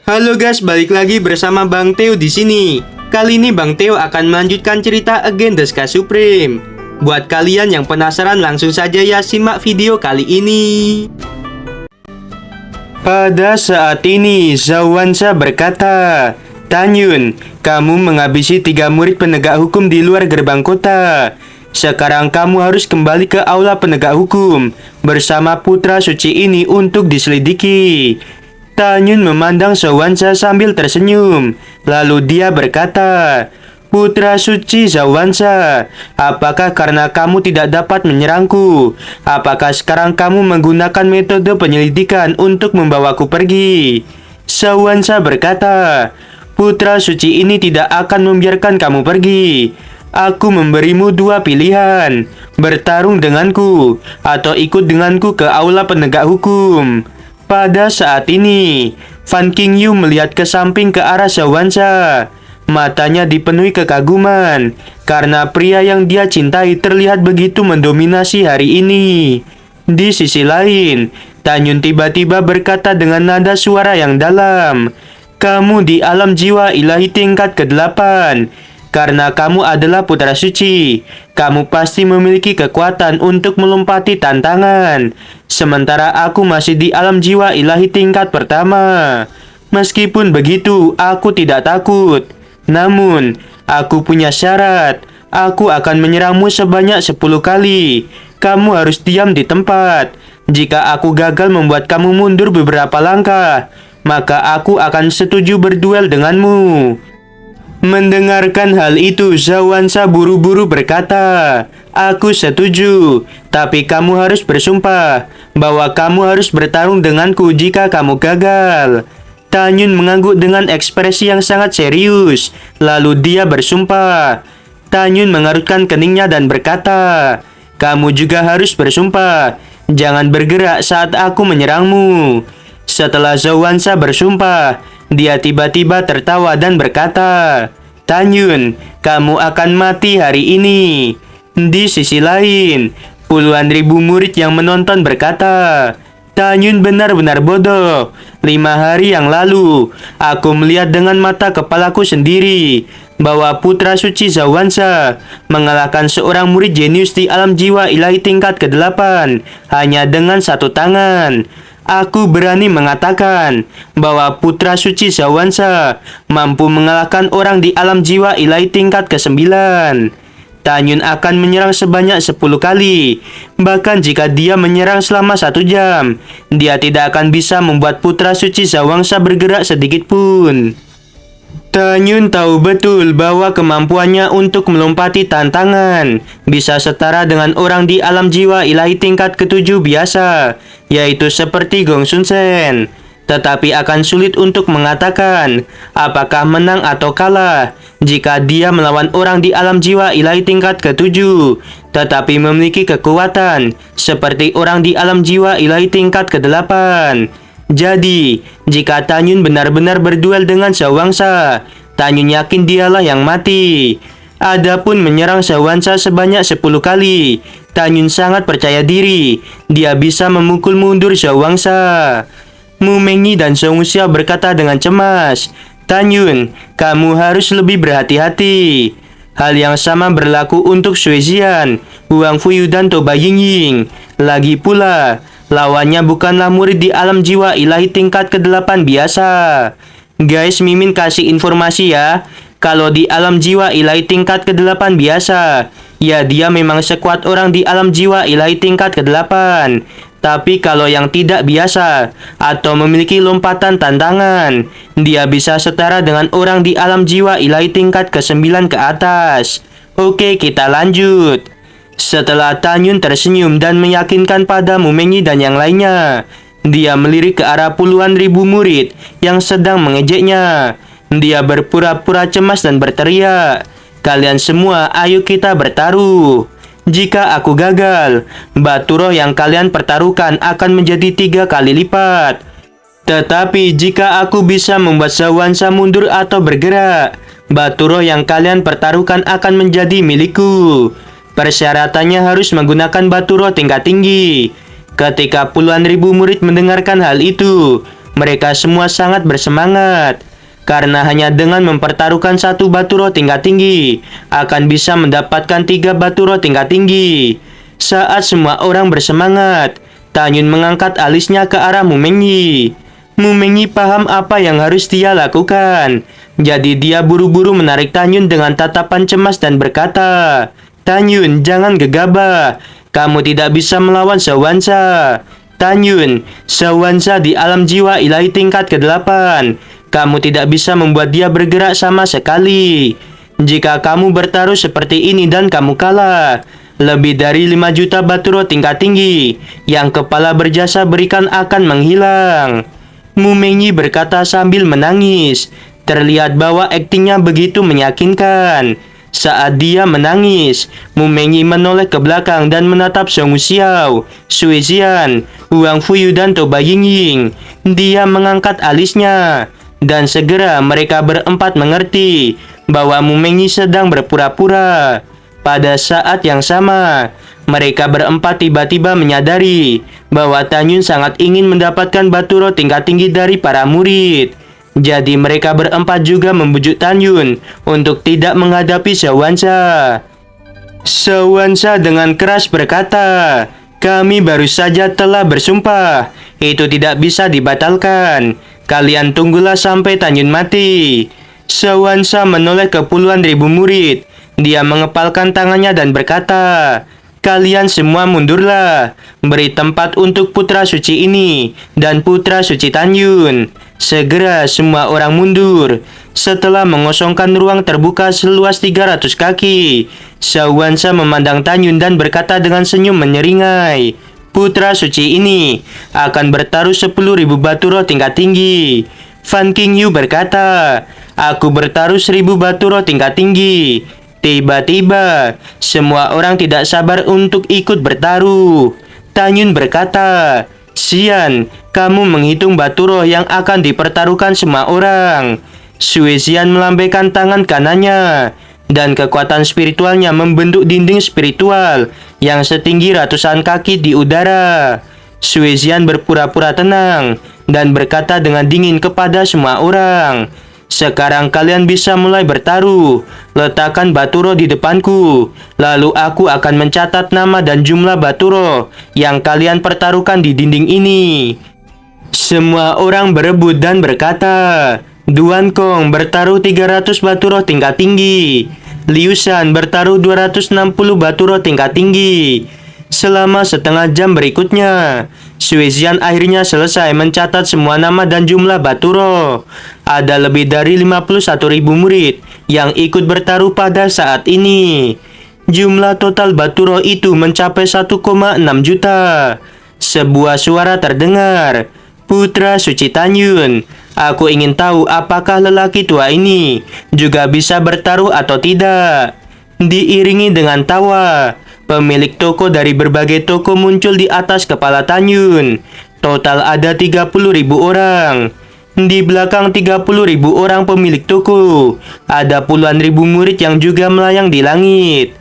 Halo guys, balik lagi bersama Bang Theo di sini. Kali ini Bang Theo akan melanjutkan cerita Against the Sky Supreme. Buat kalian yang penasaran, langsung saja ya simak video kali ini. Pada saat ini, Zhao Wansha berkata, "Tanyun, kamu menghabisi 3 murid penegak hukum di luar gerbang kota. Sekarang kamu harus kembali ke aula penegak hukum bersama putra suci ini untuk diselidiki." Tanyun memandang Zhao Wansha sambil tersenyum. Lalu dia berkata, "Putra suci Zhao Wansha, apakah karena kamu tidak dapat menyerangku? Apakah sekarang kamu menggunakan metode penyelidikan untuk membawaku pergi?" Zhao Wansha berkata, "Putra suci ini tidak akan membiarkan kamu pergi. Aku memberimu 2 pilihan, bertarung denganku atau ikut denganku ke aula penegak hukum." Pada saat ini, Fan Qingyu melihat ke samping ke arah Zhao Wansha. Matanya dipenuhi kekaguman karena pria yang dia cintai terlihat begitu mendominasi hari ini. Di sisi lain, Tanyun tiba-tiba berkata dengan nada suara yang dalam, "Kamu di alam jiwa ilahi tingkat ke-8. Karena kamu adalah putra suci, kamu pasti memiliki kekuatan untuk melompati tantangan. Sementara aku masih di alam jiwa ilahi tingkat pertama. Meskipun begitu, aku tidak takut. Namun, aku punya syarat. Aku akan menyerangmu sebanyak 10 kali. Kamu harus diam di tempat. Jika aku gagal membuat kamu mundur beberapa langkah, maka aku akan setuju berduel denganmu." Mendengarkan hal itu, Zhao Wansha buru-buru berkata, "Aku setuju, tapi kamu harus bersumpah bahwa kamu harus bertarung denganku jika kamu gagal." Tanyun mengangguk dengan ekspresi yang sangat serius, lalu dia bersumpah. Tanyun mengerutkan keningnya dan berkata, "Kamu juga harus bersumpah, jangan bergerak saat aku menyerangmu." Setelah Zhao Wansha bersumpah, dia tiba-tiba tertawa dan berkata, "Tanyun, kamu akan mati hari ini." Di sisi lain, puluhan ribu murid yang menonton berkata, "Tanyun benar-benar bodoh. 5 hari yang lalu, aku melihat dengan mata kepalaku sendiri bahwa putra suci Zhao Wansha mengalahkan seorang murid jenius di alam jiwa ilahi tingkat ke-8 hanya dengan 1 tangan. Aku berani mengatakan bahwa putra suci Zhao Wansha mampu mengalahkan orang di alam jiwa ilahi tingkat ke-9. Tanyun akan menyerang sebanyak 10 kali. Bahkan jika dia menyerang selama 1 jam, dia tidak akan bisa membuat putra suci Zhao Wansha bergerak sedikit pun." Tanyun tahu betul bahwa kemampuannya untuk melompati tantangan bisa setara dengan orang di alam jiwa ilahi tingkat ke-7 biasa, yaitu seperti Gong Sun Shen. Tetapi akan sulit untuk mengatakan apakah menang atau kalah jika dia melawan orang di alam jiwa ilahi tingkat ke-7, tetapi memiliki kekuatan seperti orang di alam jiwa ilahi tingkat ke-8. Jadi, jika Tanyun benar-benar berduel dengan Zhao Wansha, Tanyun yakin dialah yang mati. Adapun menyerang Zhao Wansha sebanyak 10 kali, Tanyun sangat percaya diri dia bisa memukul mundur Zhao Wansha. Mu Mengyi dan Song Wuxiao berkata dengan cemas, "Tanyun, kamu harus lebih berhati-hati." Hal yang sama berlaku untuk Sui Zian, Huang Fuyu dan Toba Yingying. Lagi pula, lawannya bukanlah murid di alam jiwa ilahi tingkat ke-8 biasa. Guys, Mimin kasih informasi ya. Kalau di alam jiwa ilahi tingkat ke-8 biasa, ya dia memang sekuat orang di alam jiwa ilahi tingkat ke-8. Tapi kalau yang tidak biasa atau memiliki lompatan tantangan, dia bisa setara dengan orang di alam jiwa ilahi tingkat ke-9 ke atas. Oke, kita lanjut. Setelah Tanyun tersenyum dan meyakinkan pada Mu Mengyi dan yang lainnya, dia melirik ke arah puluhan ribu murid yang sedang mengejeknya. Dia berpura-pura cemas dan berteriak, "Kalian semua, ayo kita bertaruh. Jika aku gagal, batu roh yang kalian pertaruhkan akan menjadi 3 kali lipat. Tetapi jika aku bisa membuat Zhao Wansha mundur atau bergerak, batu roh yang kalian pertaruhkan akan menjadi milikku. Persyaratannya harus menggunakan batu roh tingkat tinggi." Ketika puluhan ribu murid mendengarkan hal itu, mereka semua sangat bersemangat. Karena hanya dengan mempertaruhkan satu batu roh tingkat tinggi, akan bisa mendapatkan 3 batu roh tingkat tinggi. Saat semua orang bersemangat, Tanyun mengangkat alisnya ke arah Mumenyi. Mumenyi paham apa yang harus dia lakukan. Jadi dia buru-buru menarik Tanyun dengan tatapan cemas dan berkata, "Tanyun, jangan gegabah. Kamu tidak bisa melawan Sewansa. Tanyun, Sewansa di alam jiwa ilahi tingkat ke-8. Kamu tidak bisa membuat dia bergerak sama sekali. Jika kamu bertaruh seperti ini dan kamu kalah, lebih dari 5 juta batu roh tingkat tinggi yang kepala berjasa berikan akan menghilang." Mumenyi berkata sambil menangis. Terlihat bahwa aktingnya begitu meyakinkan. Saat dia menangis, Mumenyi menoleh ke belakang dan menatap Song Xiao, Sui Xian, Huang Fuyu dan Toba Yingying. Dia mengangkat alisnya. Dan segera mereka berempat mengerti bahwa Mumenyi sedang berpura-pura. Pada saat yang sama, mereka berempat tiba-tiba menyadari bahwa Tanyun sangat ingin mendapatkan batu roh tingkat tinggi dari para murid. Jadi mereka berempat juga membujuk Tanyun untuk tidak menghadapi Sewansa. Sewansa dengan keras berkata, "Kami baru saja telah bersumpah. Itu tidak bisa dibatalkan. Kalian tunggulah sampai Tanyun mati." Sewansa menoleh ke puluhan ribu murid. Dia mengepalkan tangannya dan berkata, "Kalian semua mundurlah. Beri tempat untuk putra suci ini dan putra suci Tanyun." Segera semua orang mundur. Setelah mengosongkan ruang terbuka seluas 300 kaki, Sewansa memandang Tanyun dan berkata dengan senyum menyeringai, "Putra suci ini akan bertaruh 10.000 batu roh tingkat tinggi." Fan Qingyu berkata, "Aku bertaruh 1000 batu roh tingkat tinggi." Tiba-tiba, semua orang tidak sabar untuk ikut bertaruh. Tanyun berkata, "Xian, kamu menghitung batu roh yang akan dipertaruhkan semua orang." Sui Xian melambaikan tangan kanannya, dan kekuatan spiritualnya membentuk dinding spiritual yang setinggi ratusan kaki di udara. Sui Xian berpura-pura tenang dan berkata dengan dingin kepada semua orang, "Sekarang kalian bisa mulai bertaruh. Letakkan batu roh di depanku. Lalu aku akan mencatat nama dan jumlah batu roh yang kalian pertaruhkan di dinding ini." Semua orang berebut dan berkata, "Duan Kong bertaruh 300 batu roh tingkat tinggi. Liu Shan bertaruh 260 batu roh tingkat tinggi." Selama setengah jam berikutnya, Sui Xian akhirnya selesai mencatat semua nama dan jumlah batu roh. Ada lebih dari 51.000 murid yang ikut bertaruh pada saat ini. Jumlah total batu roh itu mencapai 1,6 juta. Sebuah suara terdengar, "Putra suci Tanyun, aku ingin tahu apakah lelaki tua ini juga bisa bertaruh atau tidak." Diiringi dengan tawa, pemilik toko dari berbagai toko muncul di atas kepala Tanyun. Total ada 30.000 orang. Di belakang 30.000 orang pemilik toko, ada puluhan ribu murid yang juga melayang di langit.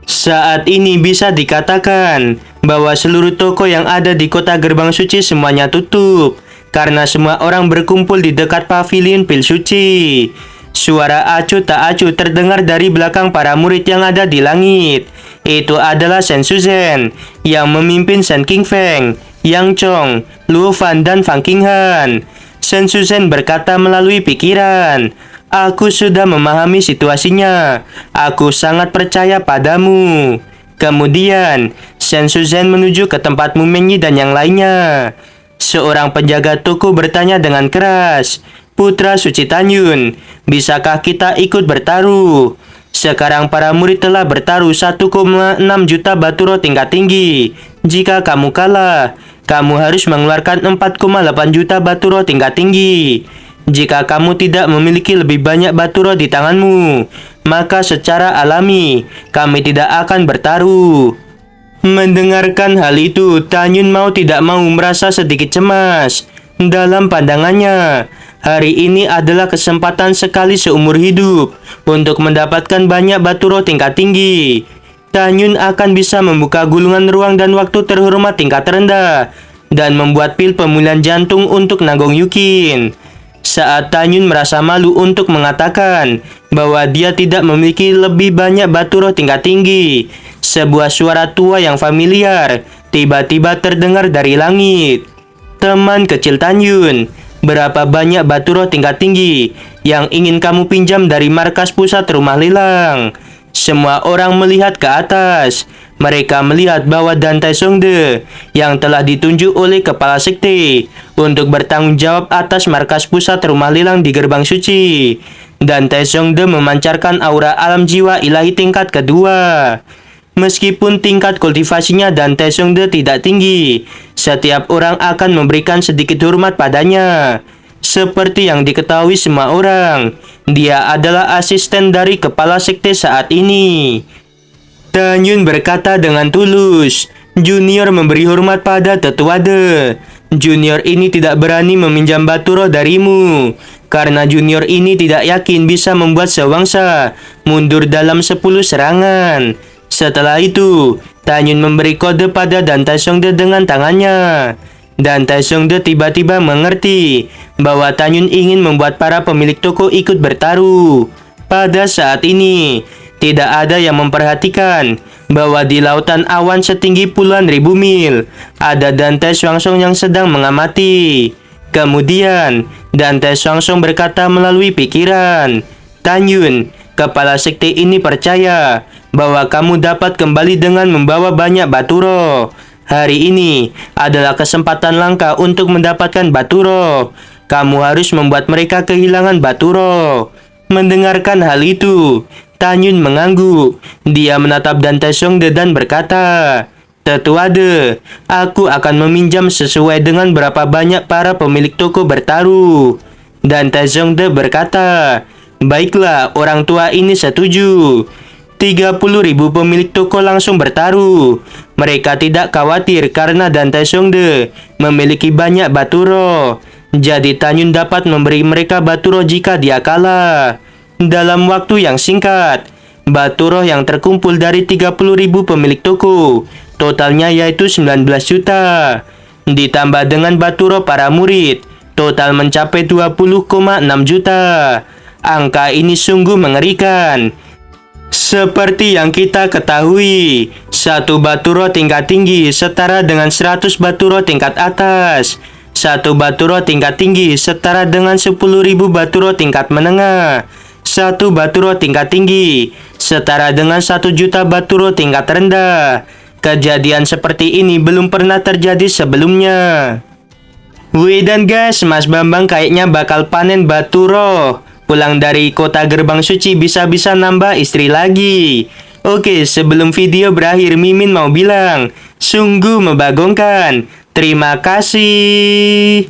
Saat ini bisa dikatakan bahwa seluruh toko yang ada di kota gerbang suci semuanya tutup, karena semua orang berkumpul di dekat pavilion pil suci. Suara acuh tak acuh terdengar dari belakang para murid yang ada di langit. Itu adalah Shen Shuzhen yang memimpin Shen Qingfeng, Yang Chong, Luo Fan dan Fang Qinghan. Shen Shuzhen berkata melalui pikiran, "Aku sudah memahami situasinya. Aku sangat percaya padamu." Kemudian, Shen Shuzhen menuju ke tempat Mumenyi dan yang lainnya. Seorang penjaga toko bertanya dengan keras, "Putra suci Tanyun, bisakah kita ikut bertaruh?" Sekarang para murid telah bertaruh 1,6 juta batu roh tingkat tinggi. Jika kamu kalah, kamu harus mengeluarkan 4,8 juta batu roh tingkat tinggi. Jika kamu tidak memiliki lebih banyak batu roh di tanganmu, maka secara alami kami tidak akan bertaruh. Mendengarkan hal itu, Tanyun mau tidak mau merasa sedikit cemas. Dalam pandangannya, hari ini adalah kesempatan sekali seumur hidup untuk mendapatkan banyak batu roh tingkat tinggi. Tanyun akan bisa membuka gulungan ruang dan waktu terhormat tingkat rendah dan membuat pil pemulihan jantung untuk Nanggong Yukin. Saat Tanyun merasa malu untuk mengatakan bahwa dia tidak memiliki lebih banyak batu roh tingkat tinggi, sebuah suara tua yang familiar tiba-tiba terdengar dari langit. Teman kecil Tanyun, berapa banyak batu roh tingkat tinggi yang ingin kamu pinjam dari markas pusat rumah lelang? Semua orang melihat ke atas. Mereka melihat bahwa Dan Tai Songde yang telah ditunjuk oleh kepala sekte untuk bertanggung jawab atas markas pusat rumah lelang di gerbang suci. Dan Tai Songde memancarkan aura alam jiwa ilahi tingkat kedua. Meskipun tingkat kultivasinya Dan Tai Songde tidak tinggi, setiap orang akan memberikan sedikit hormat padanya. Seperti yang diketahui semua orang, dia adalah asisten dari kepala sekte saat ini. Tanyun berkata dengan tulus, "Junior memberi hormat pada tetua De. Junior ini tidak berani meminjam batu roh darimu, karena junior ini tidak yakin bisa membuat Sewangsa mundur dalam 10 serangan." Setelah itu, Tanyun memberi kode pada Dan Tai Songde dengan tangannya. Dan Tai Songde tiba-tiba mengerti bahwa Tanyun ingin membuat para pemilik toko ikut bertaruh. Pada saat ini, tidak ada yang memperhatikan bahwa di lautan awan setinggi puluhan ribu mil, ada Dan Tai Swangsong yang sedang mengamati. Kemudian, Dan Tai Swangsong berkata melalui pikiran, "Tanyun, kepala sekte ini percaya bahwa kamu dapat kembali dengan membawa banyak batu roh. Hari ini adalah kesempatan langka untuk mendapatkan batu roh. Kamu harus membuat mereka kehilangan batu roh." Mendengarkan hal itu, Tanyun mengangguk. Dia menatap Dan Tai Songde dan berkata, "Tetua De, aku akan meminjam sesuai dengan berapa banyak para pemilik toko bertaruh." Dan Tai Songde berkata, "Baiklah, orang tua ini setuju." 30.000 pemilik toko langsung bertaruh. Mereka tidak khawatir karena Dan Tai Songde memiliki banyak batu roh. Jadi Tanyun dapat memberi mereka batu roh jika dia kalah. Dalam waktu yang singkat, batu roh yang terkumpul dari 30.000 pemilik toko, totalnya yaitu 19 juta. Ditambah dengan batu roh para murid, total mencapai 20,6 juta. Angka ini sungguh mengerikan. Seperti yang kita ketahui, satu batu roh tingkat tinggi setara dengan 100 batu roh tingkat atas. Satu batu roh tingkat tinggi setara dengan 10.000 batu roh tingkat menengah. Satu batu roh tingkat tinggi setara dengan 1 juta batu roh tingkat rendah. Kejadian seperti ini belum pernah terjadi sebelumnya. Wih, dan guys, Mas Bambang kayaknya bakal panen batu roh. Pulang dari kota gerbang suci bisa-bisa nambah istri lagi. Oke, sebelum video berakhir, Mimin mau bilang, sungguh membagongkan. Terima kasih.